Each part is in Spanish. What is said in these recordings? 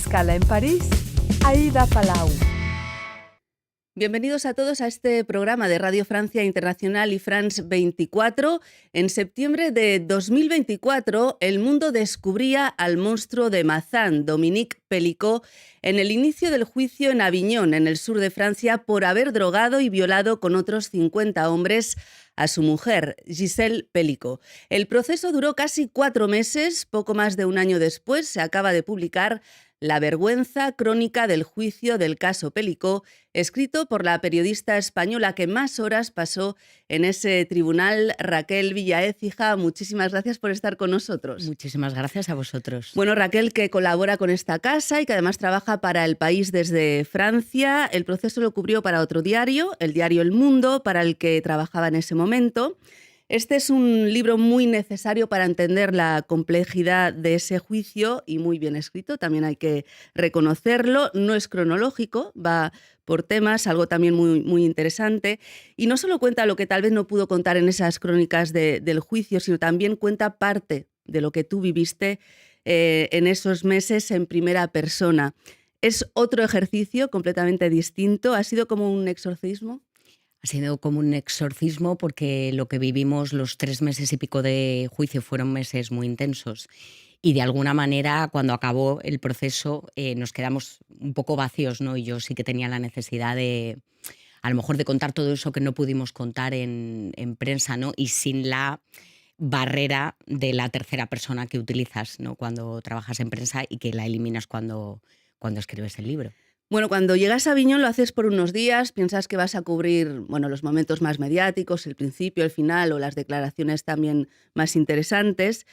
escala en París, Aida Palau. Bienvenidos a todos a este programa de Radio Francia Internacional y France 24. En septiembre de 2024, el mundo descubría al monstruo de Mazán, Dominique Pellicot, en el inicio del juicio en Aviñón, en el sur de Francia, por haber drogado y violado con otros 50 hombres a su mujer, Gisèle Pellicot. El proceso duró casi 4 meses. Poco más de un año después se acaba de publicar La vergüenza, crónica del juicio del caso Pellicot, escrito por la periodista española que más horas pasó en ese tribunal, Raquel Villaécija. Muchísimas gracias por estar con nosotros. Muchísimas gracias a vosotros. Bueno, Raquel, que colabora con esta casa y que además trabaja para El País desde Francia. El proceso lo cubrió para otro diario, el diario El Mundo, para el que trabajaba en ese momento. Este es un libro muy necesario para entender la complejidad de ese juicio y muy bien escrito, también hay que reconocerlo. No es cronológico, va por temas, algo también muy interesante. Y no solo cuenta lo que tal vez no pudo contar en esas crónicas del juicio, sino también cuenta parte de lo que tú viviste en esos meses en primera persona. Es otro ejercicio completamente distinto. ¿Ha sido como un exorcismo? Ha sido como un exorcismo porque lo que vivimos los 3 meses y pico de juicio fueron meses muy intensos y de alguna manera cuando acabó el proceso nos quedamos un poco vacíos, ¿no? Y yo sí que tenía la necesidad de, a lo mejor, de contar todo eso que no pudimos contar en prensa, ¿no? Y sin la barrera de la tercera persona que utilizas, ¿no? Cuando trabajas en prensa y que la eliminas cuando escribes el libro. Bueno, cuando llegas a Aviñón lo haces por unos días, piensas que vas a cubrir, bueno, los momentos más mediáticos, el principio, el final o las declaraciones también más interesantes.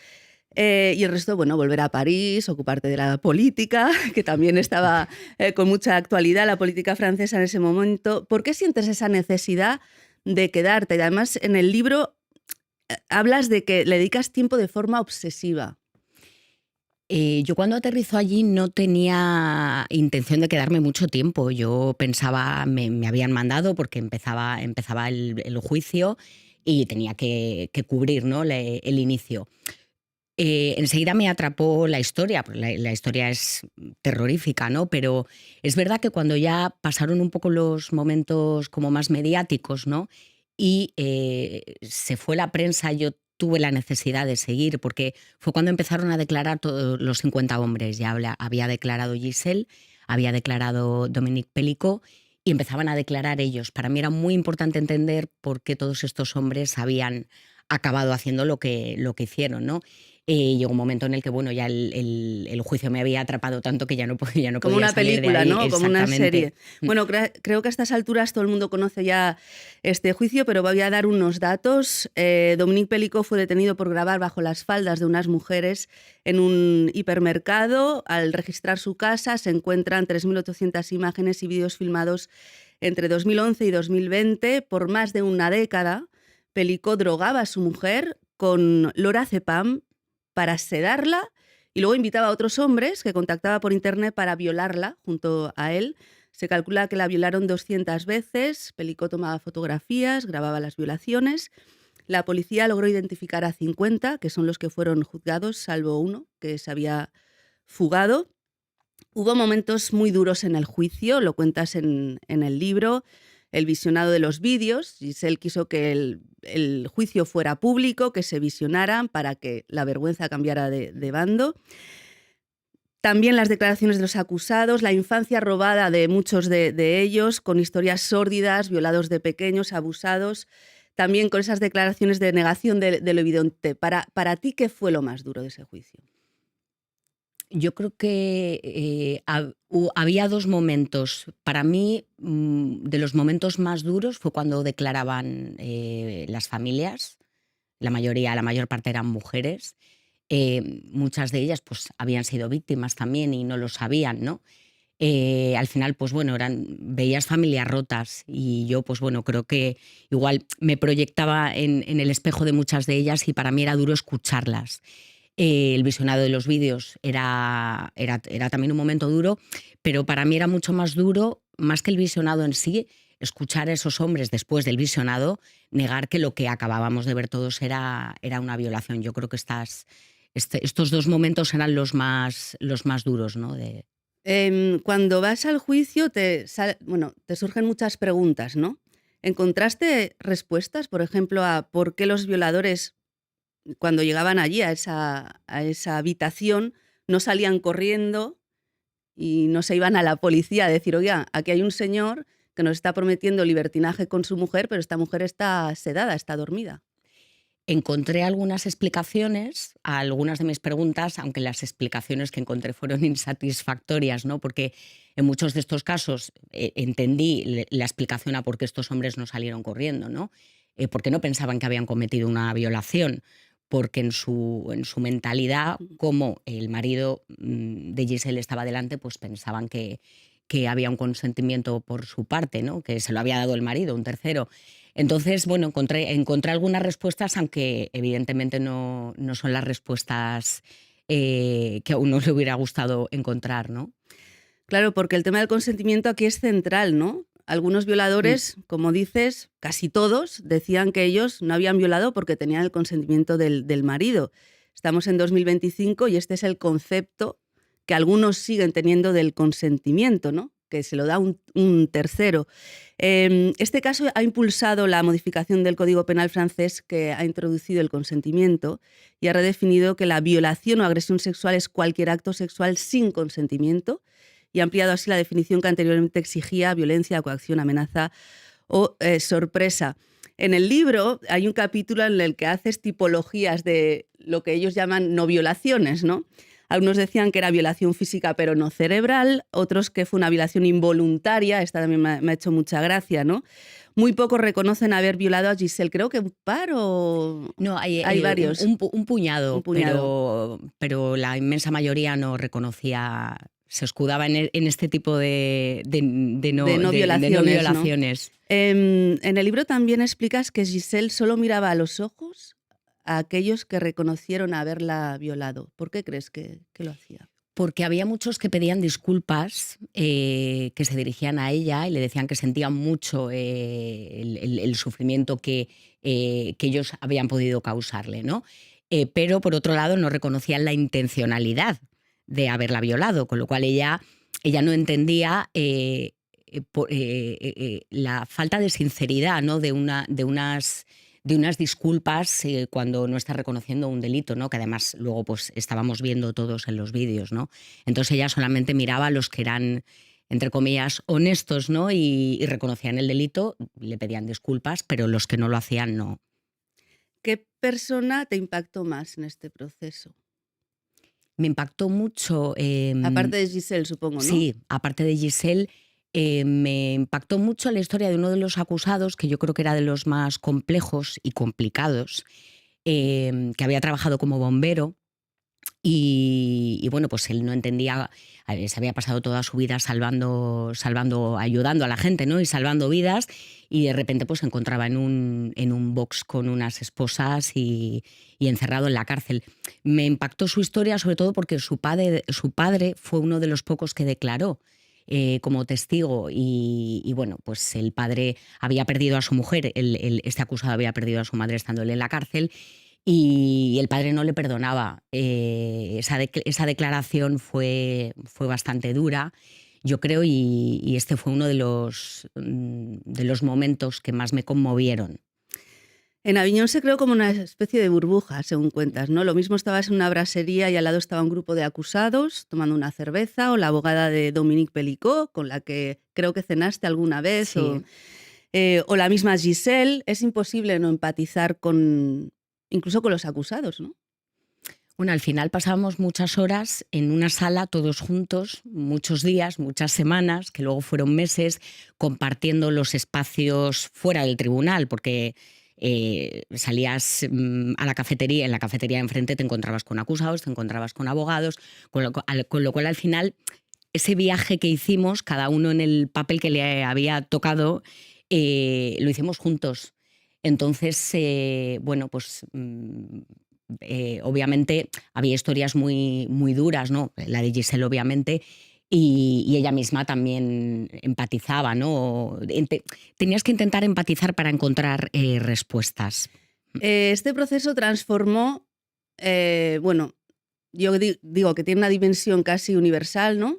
Y el resto, bueno, volver a París, ocuparte de la política, que también estaba con mucha actualidad, la política francesa en ese momento. ¿Por qué sientes esa necesidad de quedarte? Y además, en el libro hablas de que le dedicas tiempo de forma obsesiva. Yo cuando aterrizo allí no tenía intención de quedarme mucho tiempo. Yo pensaba, me habían mandado porque empezaba el juicio y tenía que cubrir, ¿no? el inicio. Enseguida me atrapó la historia, porque la historia es terrorífica, ¿no? Pero es verdad que cuando ya pasaron un poco los momentos como más mediáticos, ¿no? Y se fue la prensa, yo tuve la necesidad de seguir, porque fue cuando empezaron a declarar todos los 50 hombres. Ya había declarado Gisèle, había declarado Dominique Pellicot y empezaban a declarar ellos. Para mí era muy importante entender por qué todos estos hombres habían acabado haciendo lo que hicieron, ¿no? Llegó un momento en el que, bueno, ya el juicio me había atrapado tanto que ya no podía como una salir película, de ahí. ¿no? Como una serie. Bueno, creo que a estas alturas todo el mundo conoce ya este juicio, pero voy a dar unos datos. Dominique Pellicot fue detenido por grabar bajo las faldas de unas mujeres en un hipermercado. Al registrar su casa se encuentran 3.800 imágenes y vídeos filmados entre 2011 y 2020. Por más de una década, Pellicot drogaba a su mujer con lorazepam para sedarla y luego invitaba a otros hombres que contactaba por internet para violarla junto a él. Se calcula que la violaron 200 veces. Pellicot tomaba fotografías, grababa las violaciones. La policía logró identificar a 50, que son los que fueron juzgados, salvo uno que se había fugado. Hubo momentos muy duros en el juicio, lo cuentas en el libro. El visionado de los vídeos. Gisèle quiso que el juicio fuera público, que se visionaran para que la vergüenza cambiara de bando. También las declaraciones de los acusados, la infancia robada de muchos de ellos, con historias sórdidas, violados de pequeños, abusados, también con esas declaraciones de negación de lo evidente. Para ti, ¿qué fue lo más duro de ese juicio? Yo creo que había 2 momentos. Para mí, de los momentos más duros fue cuando declaraban las familias. La mayor parte eran mujeres. Muchas de ellas pues, habían sido víctimas también y no lo sabían, ¿no? Al final, pues bueno, veías familias rotas y yo, pues bueno, creo que igual me proyectaba en el espejo de muchas de ellas y para mí era duro escucharlas. El visionado de los vídeos era también un momento duro, pero para mí era mucho más duro, más que el visionado en sí, escuchar a esos hombres después del visionado negar que lo que acabábamos de ver todos era una violación. Yo creo que estos 2 momentos eran los más duros, ¿no? Cuando vas al juicio te surgen muchas preguntas, ¿no? ¿Encontraste respuestas, por ejemplo, a por qué los violadores, cuando llegaban allí a esa habitación, no salían corriendo y no se iban a la policía a decir, oiga, aquí hay un señor que nos está prometiendo libertinaje con su mujer, pero esta mujer está sedada, está dormida? Encontré algunas explicaciones a algunas de mis preguntas, aunque las explicaciones que encontré fueron insatisfactorias, ¿no? Porque en muchos de estos casos entendí la explicación a por qué estos hombres no salieron corriendo, ¿no? Porque no pensaban que habían cometido una violación, porque en su mentalidad, como el marido de Giselle estaba delante, pues pensaban que había un consentimiento por su parte, ¿no? Que se lo había dado el marido, un tercero. Entonces, bueno, encontré algunas respuestas, aunque evidentemente no son las respuestas que a uno le hubiera gustado encontrar, ¿no? Claro, porque el tema del consentimiento aquí es central, ¿no? Algunos violadores, como dices, casi todos, decían que ellos no habían violado porque tenían el consentimiento del marido. Estamos en 2025 y este es el concepto que algunos siguen teniendo del consentimiento, ¿no? Que se lo da un tercero. Este caso ha impulsado la modificación del Código Penal francés, que ha introducido el consentimiento y ha redefinido que la violación o agresión sexual es cualquier acto sexual sin consentimiento, y ha ampliado así la definición que anteriormente exigía violencia, coacción, amenaza o sorpresa. En el libro hay un capítulo en el que haces tipologías de lo que ellos llaman no violaciones, ¿no? Algunos decían que era violación física pero no cerebral, otros que fue una violación involuntaria, esta también me ha hecho mucha gracia, ¿no? Muy pocos reconocen haber violado a Giselle, creo que un par o... No, hay varios. un puñado, Un puñado. pero la inmensa mayoría no reconocía, se escudaba en este tipo de no violaciones. En el libro también explicas que Giselle solo miraba a los ojos a aquellos que reconocieron haberla violado. ¿Por qué crees que lo hacía? Porque había muchos que pedían disculpas, que se dirigían a ella y le decían que sentían mucho el sufrimiento que ellos habían podido causarle, ¿no? Pero, por otro lado, no reconocían la intencionalidad de haberla violado, con lo cual ella no entendía la falta de sinceridad, ¿no? de unas disculpas cuando no está reconociendo un delito, ¿no? Que además luego pues estábamos viendo todos en los vídeos, ¿no? Entonces ella solamente miraba a los que eran, entre comillas, honestos, ¿no? Y reconocían el delito, le pedían disculpas, pero los que no lo hacían, no. ¿Qué persona te impactó más en este proceso? Me impactó mucho. Aparte de Giselle, supongo, ¿no? Sí, aparte de Giselle, me impactó mucho la historia de uno de los acusados, que yo creo que era de los más complejos y complicados, que había trabajado como bombero. Y bueno, pues él no entendía, se había pasado toda su vida salvando, ayudando a la gente, ¿no? Y salvando vidas, y de repente pues se encontraba en un box con unas esposas y encerrado en la cárcel. Me impactó su historia, sobre todo porque su padre fue uno de los pocos que declaró como testigo, y bueno, pues el padre había perdido a su mujer, este acusado había perdido a su madre estando él en la cárcel, y el padre no le perdonaba. Esa declaración fue bastante dura, yo creo, y este fue uno de los momentos que más me conmovieron. En Aviñón se creó como una especie de burbuja, según cuentas, ¿no? Lo mismo, estabas en una brasería y al lado estaba un grupo de acusados tomando una cerveza, o la abogada de Dominique Pelicot, con la que creo que cenaste alguna vez, Sí. o la misma Giselle. Es imposible no empatizar incluso con los acusados, ¿no? Bueno, al final pasábamos muchas horas en una sala todos juntos, muchos días, muchas semanas, que luego fueron meses, compartiendo los espacios fuera del tribunal, porque salías a la cafetería, en la cafetería de enfrente te encontrabas con acusados, te encontrabas con abogados, con lo cual al final ese viaje que hicimos, cada uno en el papel que le había tocado, lo hicimos juntos. Entonces, bueno, pues obviamente había historias muy, muy duras, ¿no? La de Giselle, obviamente, y ella misma también empatizaba, ¿no? Tenías que intentar empatizar para encontrar respuestas. Este proceso transformó, bueno, yo digo que tiene una dimensión casi universal, ¿no?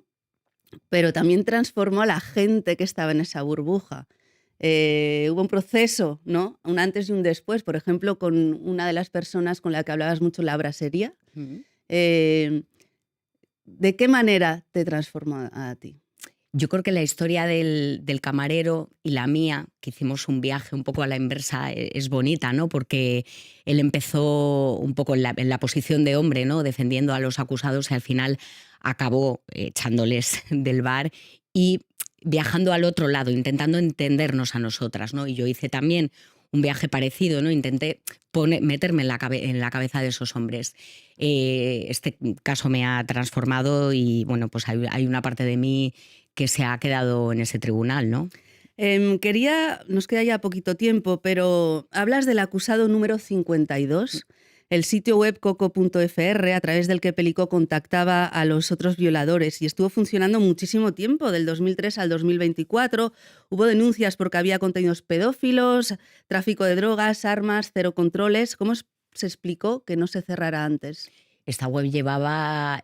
pero también transformó a la gente que estaba en esa burbuja. Hubo un proceso, ¿no? Un antes y un después, por ejemplo, con una de las personas con la que hablabas mucho, la brasería. Eh, ¿De qué manera te transformó a ti? Yo creo que la historia del camarero y la mía, que hicimos un viaje un poco a la inversa, es bonita, ¿no? Porque él empezó un poco en la posición de hombre, ¿no? Defendiendo a los acusados y al final acabó echándoles del bar y viajando al otro lado, intentando entendernos a nosotras, ¿no? Y yo hice también un viaje parecido, ¿no? Intenté meterme en la cabeza de esos hombres. Este caso me ha transformado y, bueno, pues hay una parte de mí que se ha quedado en ese tribunal, ¿no? Nos queda ya poquito tiempo, pero hablas del acusado número 52, el sitio web coco.fr, a través del que Pelicó contactaba a los otros violadores y estuvo funcionando muchísimo tiempo, del 2003 al 2024. Hubo denuncias porque había contenidos pedófilos, tráfico de drogas, armas, cero controles. ¿Cómo se explicó que no se cerrara antes? Esta web era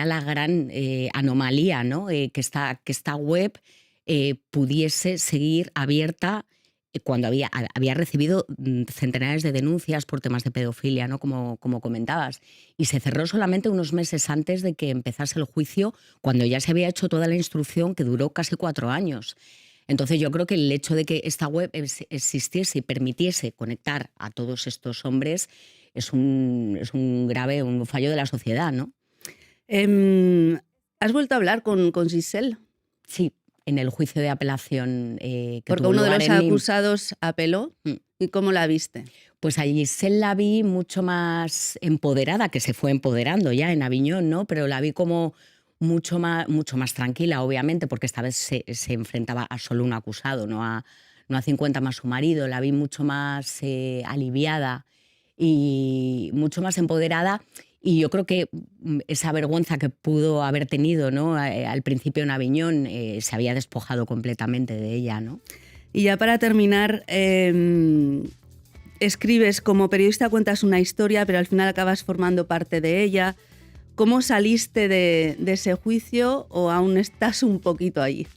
la gran anomalía, ¿no? Que esta web pudiese seguir abierta cuando había recibido centenares de denuncias por temas de pedofilia, ¿no? Como comentabas. Y se cerró solamente unos meses antes de que empezase el juicio, cuando ya se había hecho toda la instrucción, que duró casi 4 años. Entonces yo creo que el hecho de que esta web existiese y permitiese conectar a todos estos hombres es un fallo de la sociedad, ¿no? ¿Has vuelto a hablar con Giselle? Sí, en el juicio de apelación porque uno de los acusados apeló. ¿Y cómo la viste? Pues a Giselle la vi mucho más empoderada, que se fue empoderando ya en Aviñón, ¿no? Pero la vi como mucho más tranquila, obviamente, porque esta vez se enfrentaba a solo un acusado, no a 50 más su marido. La vi mucho más aliviada y mucho más empoderada, y yo creo que esa vergüenza que pudo haber tenido, ¿no? Al principio en Aviñón se había despojado completamente de ella, ¿no? Y ya para terminar, escribes, como periodista cuentas una historia, pero al final acabas formando parte de ella. ¿Cómo saliste de ese juicio, o aún estás un poquito allí?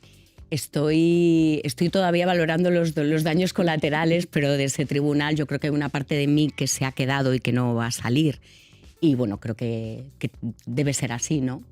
Estoy todavía valorando los daños colaterales, pero de ese tribunal yo creo que hay una parte de mí que se ha quedado y que no va a salir. Y bueno, creo que debe ser así, ¿no?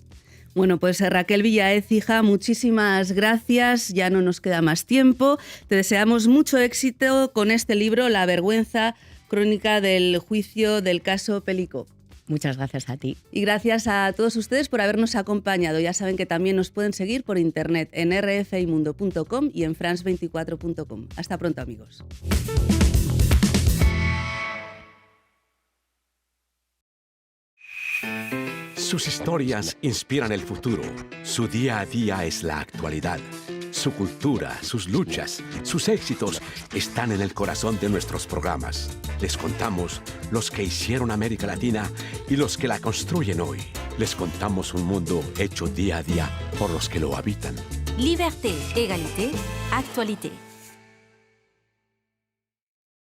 Bueno, pues Raquel Villaécija, muchísimas gracias, ya no nos queda más tiempo. Te deseamos mucho éxito con este libro, La vergüenza, crónica del juicio del caso Pelicó. Muchas gracias a ti. Y gracias a todos ustedes por habernos acompañado. Ya saben que también nos pueden seguir por internet en rfimundo.com y en france24.com. Hasta pronto, amigos. Sus historias inspiran el futuro. Su día a día es la actualidad. Su cultura, sus luchas, sus éxitos están en el corazón de nuestros programas. Les contamos los que hicieron América Latina y los que la construyen hoy. Les contamos un mundo hecho día a día por los que lo habitan. Liberté, égalité, actualité.